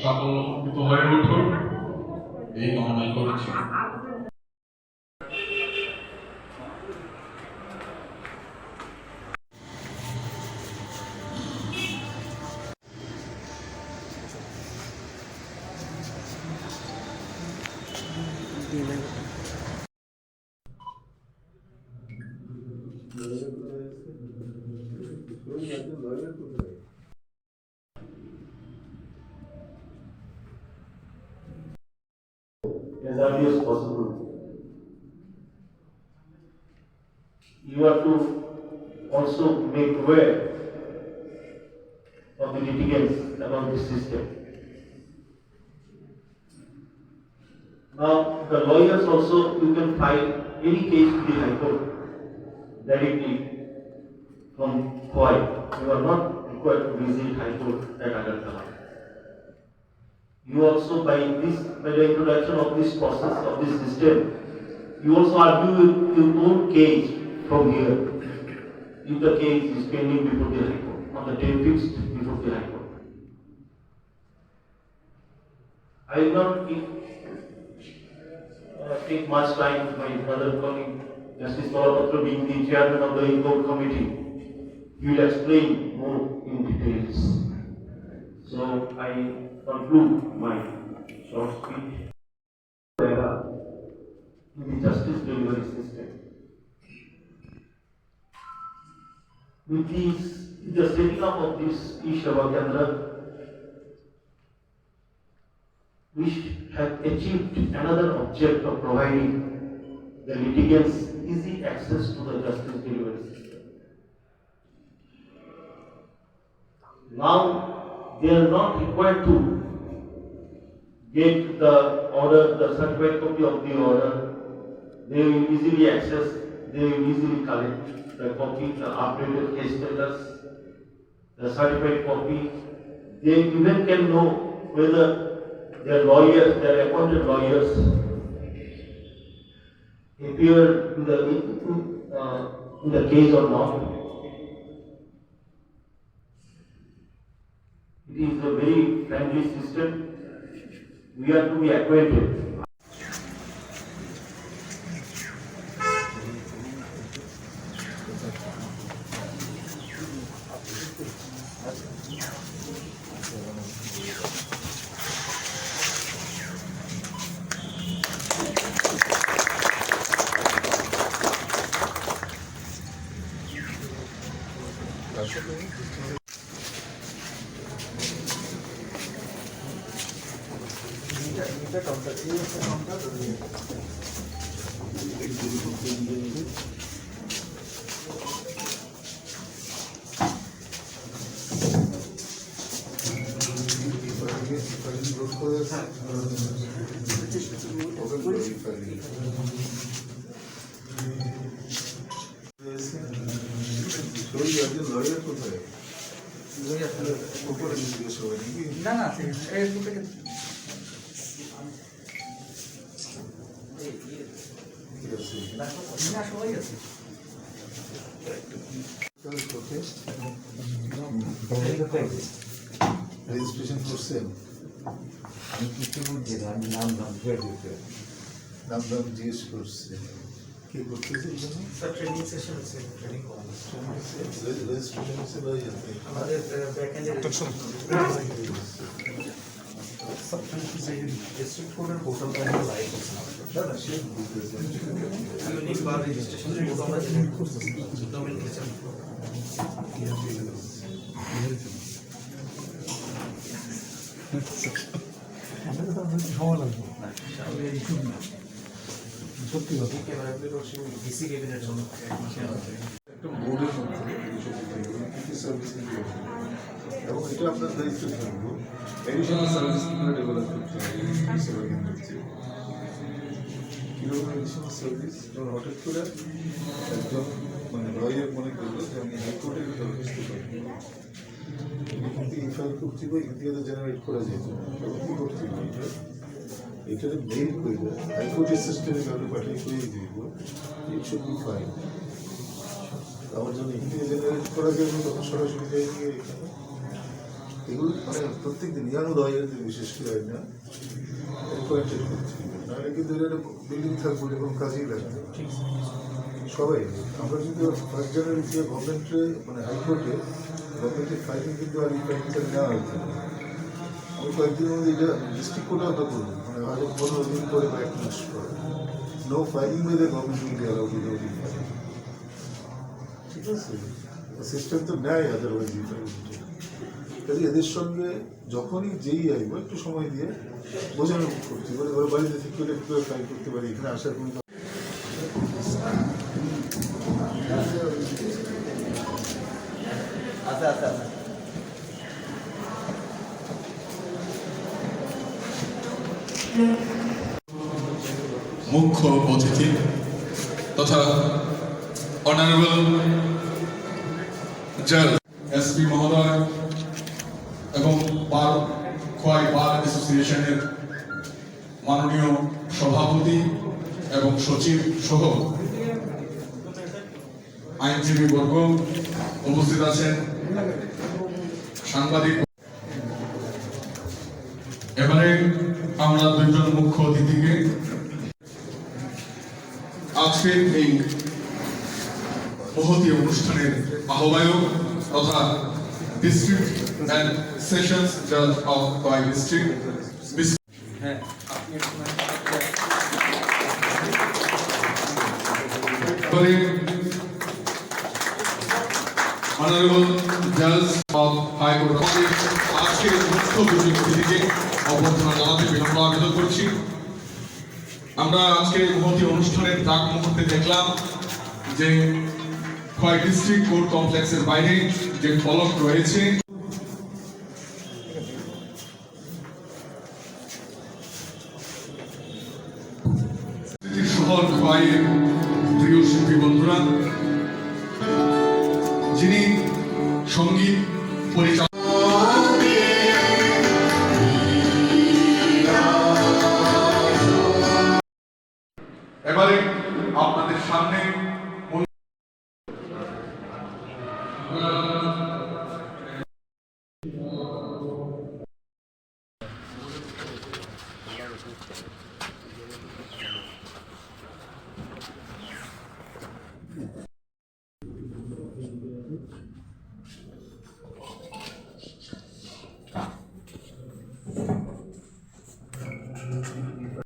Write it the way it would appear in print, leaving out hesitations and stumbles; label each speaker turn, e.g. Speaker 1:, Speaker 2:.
Speaker 1: সাফল্যমণ্ডিত হয়ে উঠুন এই কামনা করছি।
Speaker 2: As early as possible. You have to also make aware of the litigants about this system. Now, the lawyers also, you can file any case to the High Court directly from Khowai. You are not required to visit High Court at Agartala. You also, by the introduction of this process, of this system, you also argue your own case from here. If the case is pending before the High Court, on the day fixed before the High Court. I will not take much time with my brother colleague, Justice Palapatra, being the chairman of the in-court committee. He will explain more in details. So I conclude my short speech. In the justice delivery system. With the setting up of this E-Seva Kendra, we have achieved another object of providing the litigants easy access to the justice delivery system. Now, they are not required to get the order, the certified copy of the order. They will easily access, they will easily collect the copy, the updated case status, the certified copy. They even can know whether their lawyers, their appointed lawyers, appear in the case or not. It is a very friendly system. We are to be acquainted.
Speaker 3: Registration for sale.
Speaker 4: আমি কিছু বুঝছি না, আমি নাম ধরে দিতে
Speaker 3: নাম জিজ্ঞেস করছে কি করতেছে এখানে
Speaker 5: স্যার ট্রেনিং সেশন আছে, ট্রেনিং
Speaker 3: রেজিস্ট্রেশন হচ্ছে ভাই
Speaker 5: আমাদের ব্যাকএন্ডে ডিস্ট্রিক্ট কোর্টের পোর্টালটা লাইভ আছে না না সে বুঝতেছে ইউনিক বার রেজিস্ট্রেশন কোড আমরা জেনারেট করতেছি ডোমেইন লিখেছেন
Speaker 6: আমাদের তো সময় লাগবে
Speaker 5: সামনে ইস্যু না
Speaker 6: সত্যি কথা
Speaker 5: ক্যামেরা প্রিপারেশন ডিসি ক্যাবিনেট জন্য
Speaker 3: একটা বোর্ডের মধ্যে কিছু সার্ভিস এবং এটা আপনার দায়িত্ব থাকবে এডিশনাল সার্ভিস কিভাবে ডেভেলপ করতে হবে এই সেবা কেন্দ্রে কীরকম এডিশনাল সার্ভিস যেমন হঠাৎ করে একজন মানে লয়ার মনে করলো যে আমি হাইকোর্টের দরখাস্ত করবো এখান থেকে ফাইল করতে হবে, এখান থেকে জেনারেট করা যেত তখন কী করতে হবে এটাতে মেইল করে হাইকোর্টের সিস্টেমে কাউকে পাঠিয়ে করে দিব ইট শুড বি ফাইল আমার জন্য এখান থেকে জেনারেট করা যাবে তখন সরাসরি যাই দিয়ে এখানে এগুলো মানে প্রত্যেকদিন ইয়ানো রয়েতে বিশেষ করে হয় না রিকোয়ার্টেড করছি নাহলে কিন্তু এটা বিল্ডিং থাকবে এরকম কাজেই লাগবে সবাই আমরা কিন্তু ফার্স্ট জানুয়ারিতে গভর্নমেন্টে মানে হাইকোর্টে গভর্নমেন্টের ফাইলিং কিন্তু আর এই ফাইলিংটা নেওয়া হয়েছে আমি কয়েকদিনের মধ্যে এটা ডিস্ট্রিক্ট কোর্টে ওটা করবো মানে হয়তো 15 দিন করে বা 1 মাস পরে no filing with the government will be allowed without filing ঠিক আছে সিস্টেম তো নেয় আদারওয়াইজ কাজে এদের সঙ্গে যখনই যেই আসবো একটু সময় দিয়ে বোঝানো করছি বলে ওরা বাড়িতে ঠিক করে একটু ফাইল করতে পারি এখানে আসার কোনো
Speaker 5: আচ্ছা আচ্ছা আচ্ছা
Speaker 1: মুখ্য অতিথি তথা অনারেবল জজ এসপি মহোদয় এবং খোয়াই বার অ্যাসোসিয়েশনের মাননীয় সভাপতি এবং সচিব সহ আইনজীবী বর্গ উপস্থিত আছেন, সাংবাদিক। এবারে আমরা দুইজন মুখ্য অতিথিকে আজকের এই মহতী অনুষ্ঠানের আহ্বায়ক তথা ডিস্ট্রিক্ট অ্যান্ড সেশনস জাজ অফ খোয়াই ডিস্ট্রিক্ট
Speaker 5: হ্যাঁ আপনি
Speaker 1: অনারেবল জাজ অফ হাইকোর্ট আজকের মুখ্য অতিথিকে অভ্যর্থনা জানাতে বিনম্র আবেদন করছি। আমরা আজকে এই মহতী অনুষ্ঠানের প্রাক মুহূর্তে দেখলাম যে খোয়াই ডিস্ট্রিক্ট কোর্ট কমপ্লেক্সের বাইরে যে ফলক রয়েছে শহর খোয়াইয়ের প্রিয় শিল্পী বন্ধুরা, যিনি সঙ্গীত পরিচালক